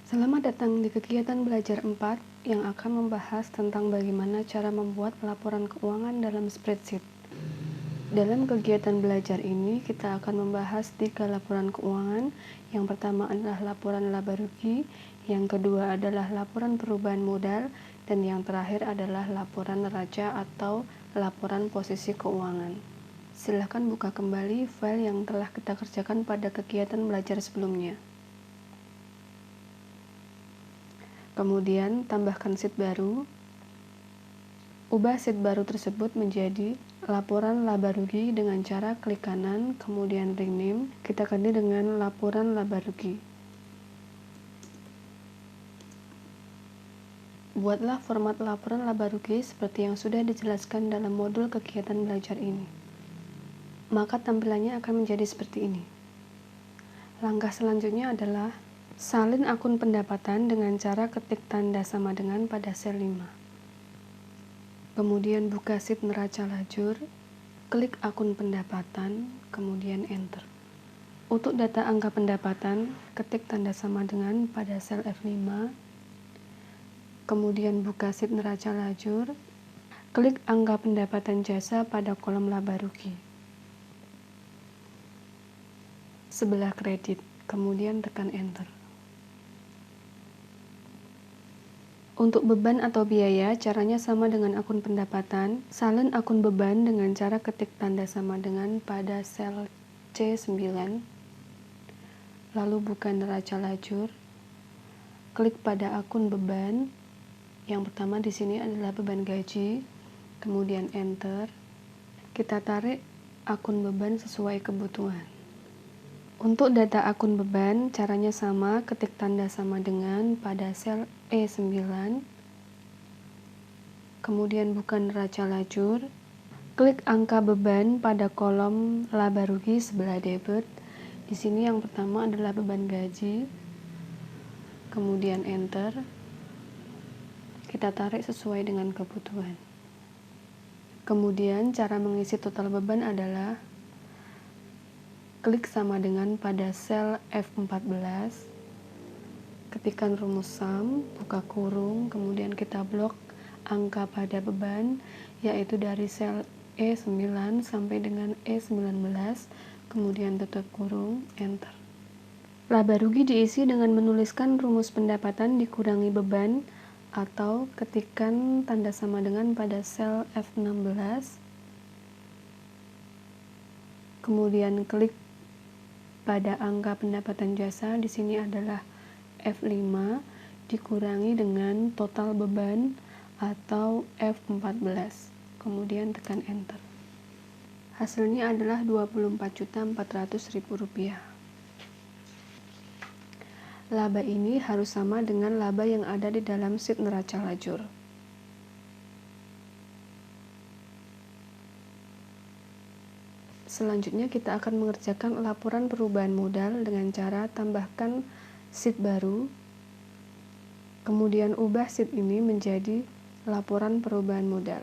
Selamat datang di kegiatan belajar 4 yang akan membahas tentang bagaimana cara membuat laporan keuangan dalam spreadsheet. Dalam kegiatan belajar ini, kita akan membahas 3 laporan keuangan. Yang pertama adalah laporan laba rugi, yang kedua adalah laporan perubahan modal, dan yang terakhir adalah laporan neraca atau laporan posisi keuangan. Silakan buka kembali file yang telah kita kerjakan pada kegiatan belajar sebelumnya. Kemudian tambahkan sheet baru. Ubah sheet baru tersebut menjadi laporan laba rugi dengan cara klik kanan, kemudian rename, kita ganti dengan laporan laba rugi. Buatlah format laporan laba rugi seperti yang sudah dijelaskan dalam modul kegiatan belajar ini. Maka tampilannya akan menjadi seperti ini. Langkah selanjutnya adalah salin akun pendapatan dengan cara ketik tanda sama dengan pada sel 5. Kemudian buka sheet neraca lajur, klik akun pendapatan, kemudian enter. Untuk data angka pendapatan, ketik tanda sama dengan pada sel F5, kemudian buka sheet neraca lajur, klik angka pendapatan jasa pada kolom laba rugi. Sebelah kredit, kemudian tekan enter. Untuk beban atau biaya, caranya sama dengan akun pendapatan. Salin akun beban dengan cara ketik tanda sama dengan pada sel C9. Lalu buka neraca lajur. Klik pada akun beban. Yang pertama di sini adalah beban gaji. Kemudian enter. Kita tarik akun beban sesuai kebutuhan. Untuk data akun beban, caranya sama, ketik tanda sama dengan pada sel E9, kemudian buka neraca lajur, klik angka beban pada kolom laba rugi sebelah debit. Di sini yang pertama adalah beban gaji, kemudian enter, kita tarik sesuai dengan kebutuhan. Kemudian cara mengisi total beban adalah klik sama dengan pada sel F14, ketikkan rumus sum, buka kurung, kemudian kita blok angka pada beban, yaitu dari sel E9 sampai dengan E19, kemudian tutup kurung, enter. Laba rugi diisi dengan menuliskan rumus pendapatan dikurangi beban, atau ketikkan tanda sama dengan pada sel F16, kemudian klik pada angka pendapatan jasa, di sini adalah F5 dikurangi dengan total beban atau F14. Kemudian tekan enter. Hasilnya adalah Rp24.400.000. Laba ini harus sama dengan laba yang ada di dalam sheet neraca lajur. Selanjutnya kita akan mengerjakan laporan perubahan modal dengan cara tambahkan sheet baru, kemudian ubah sheet ini menjadi laporan perubahan modal.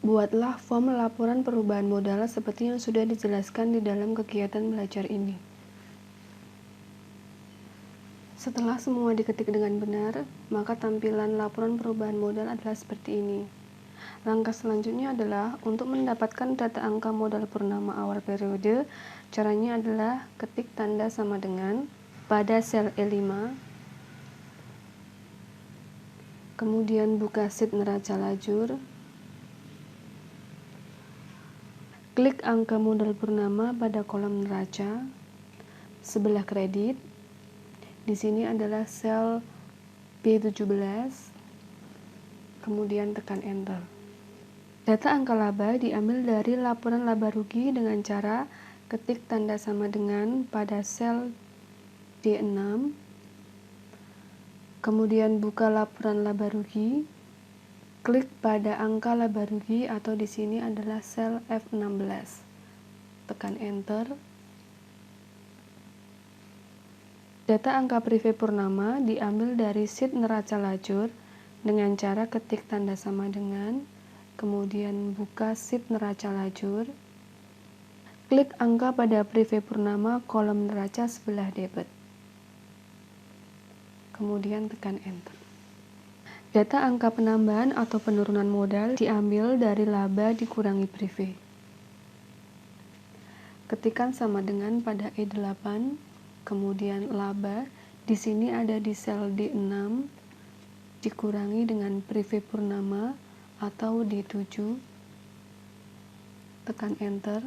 Buatlah form laporan perubahan modal seperti yang sudah dijelaskan di dalam kegiatan belajar ini. Setelah semua diketik dengan benar, maka tampilan laporan perubahan modal adalah seperti ini. Langkah selanjutnya adalah untuk mendapatkan data angka modal purnama awal periode. Caranya adalah ketik tanda sama dengan pada sel E5, kemudian buka sheet neraca lajur, klik angka modal purnama pada kolom neraca, sebelah kredit. Di sini adalah sel B17, kemudian tekan enter. Data angka laba diambil dari laporan laba rugi dengan cara ketik tanda sama dengan pada sel D6, kemudian buka laporan laba rugi, klik pada angka laba rugi atau di sini adalah sel F16, tekan enter. Data angka prive purnama diambil dari sheet neraca lajur dengan cara ketik tanda sama dengan, kemudian buka sheet neraca lajur, Klik angka pada prive purnama kolom neraca sebelah debit. Kemudian tekan enter. Data angka penambahan atau penurunan modal diambil dari laba dikurangi prive. Ketikkan sama dengan pada E8, kemudian laba, di sini ada di sel D6, dikurangi dengan prive purnama atau D7, tekan enter.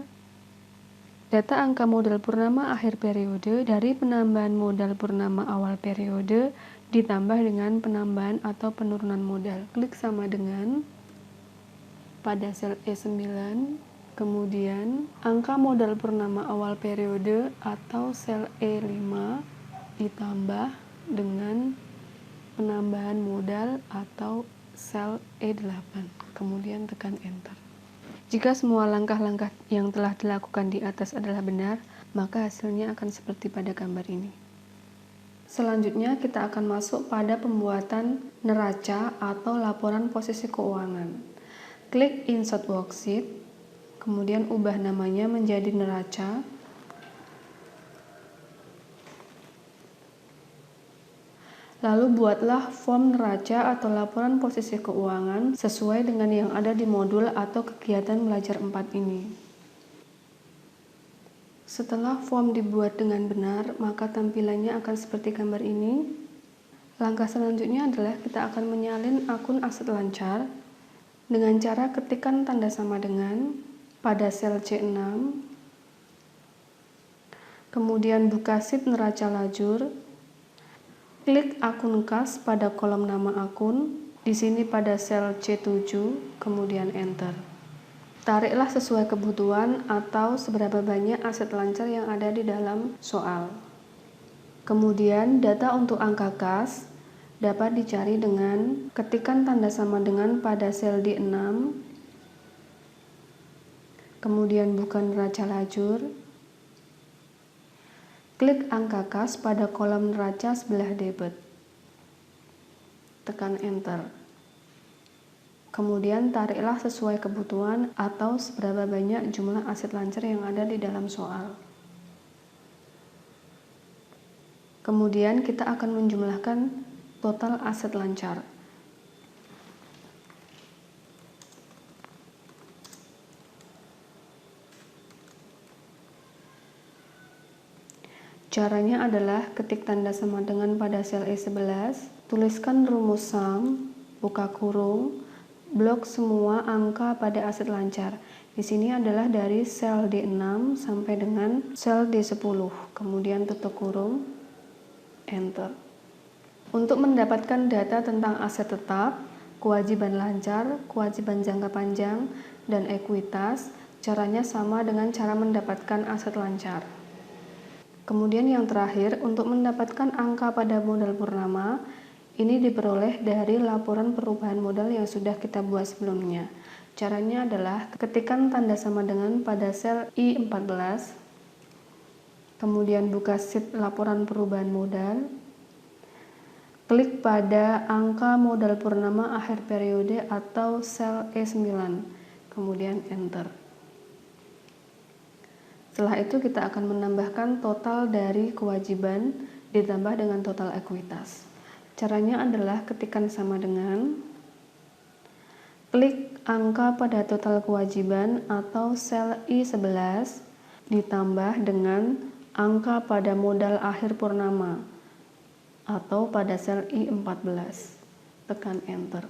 Data angka modal purnama akhir periode dari penambahan modal purnama awal periode ditambah dengan penambahan atau penurunan modal. Klik sama dengan pada sel E9, kemudian angka modal purnama awal periode atau sel E5 ditambah dengan penambahan modal atau sel E8. Kemudian tekan enter. Jika semua langkah-langkah yang telah dilakukan di atas adalah benar, maka hasilnya akan seperti pada gambar ini. Selanjutnya kita akan masuk pada pembuatan neraca atau laporan posisi keuangan. Klik insert worksheet. Kemudian ubah namanya menjadi neraca. Lalu buatlah form neraca atau laporan posisi keuangan sesuai dengan yang ada di modul atau kegiatan belajar 4 ini. Setelah form dibuat dengan benar, maka tampilannya akan seperti gambar ini. Langkah selanjutnya adalah kita akan menyalin akun aset lancar dengan cara ketikkan tanda sama dengan pada sel C6, kemudian buka sheet neraca lajur, klik akun kas pada kolom nama akun, di sini pada sel C7, kemudian enter. Tariklah sesuai kebutuhan atau seberapa banyak aset lancar yang ada di dalam soal. Kemudian data untuk angka kas dapat dicari dengan ketikkan tanda sama dengan pada sel D6, kemudian buka neraca lajur, klik angka kas pada kolom neraca sebelah debit, tekan enter. Kemudian tariklah sesuai kebutuhan atau seberapa banyak jumlah aset lancar yang ada di dalam soal. Kemudian kita akan menjumlahkan total aset lancar. Caranya adalah ketik tanda sama dengan pada sel E11, tuliskan rumus sum, buka kurung, blok semua angka pada aset lancar. Di sini adalah dari sel D6 sampai dengan sel D10, kemudian tutup kurung, enter. Untuk mendapatkan data tentang aset tetap, kewajiban lancar, kewajiban jangka panjang, dan ekuitas, caranya sama dengan cara mendapatkan aset lancar. Kemudian yang terakhir, untuk mendapatkan angka pada modal purnama, ini diperoleh dari laporan perubahan modal yang sudah kita buat sebelumnya. Caranya adalah ketikkan tanda sama dengan pada sel I14, kemudian buka sheet laporan perubahan modal, klik pada angka modal purnama akhir periode atau sel E9, kemudian enter. Setelah itu kita akan menambahkan total dari kewajiban ditambah dengan total ekuitas. Caranya adalah ketikkan sama dengan, klik angka pada total kewajiban atau sel I11 ditambah dengan angka pada modal akhir purnama atau pada sel I14. Tekan enter.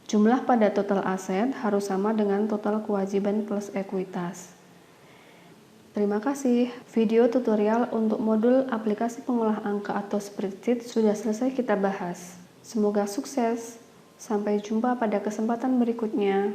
Jumlah pada total aset harus sama dengan total kewajiban plus ekuitas. Terima kasih. Video tutorial untuk modul aplikasi pengolah angka atau spreadsheet sudah selesai kita bahas. Semoga sukses. Sampai jumpa pada kesempatan berikutnya.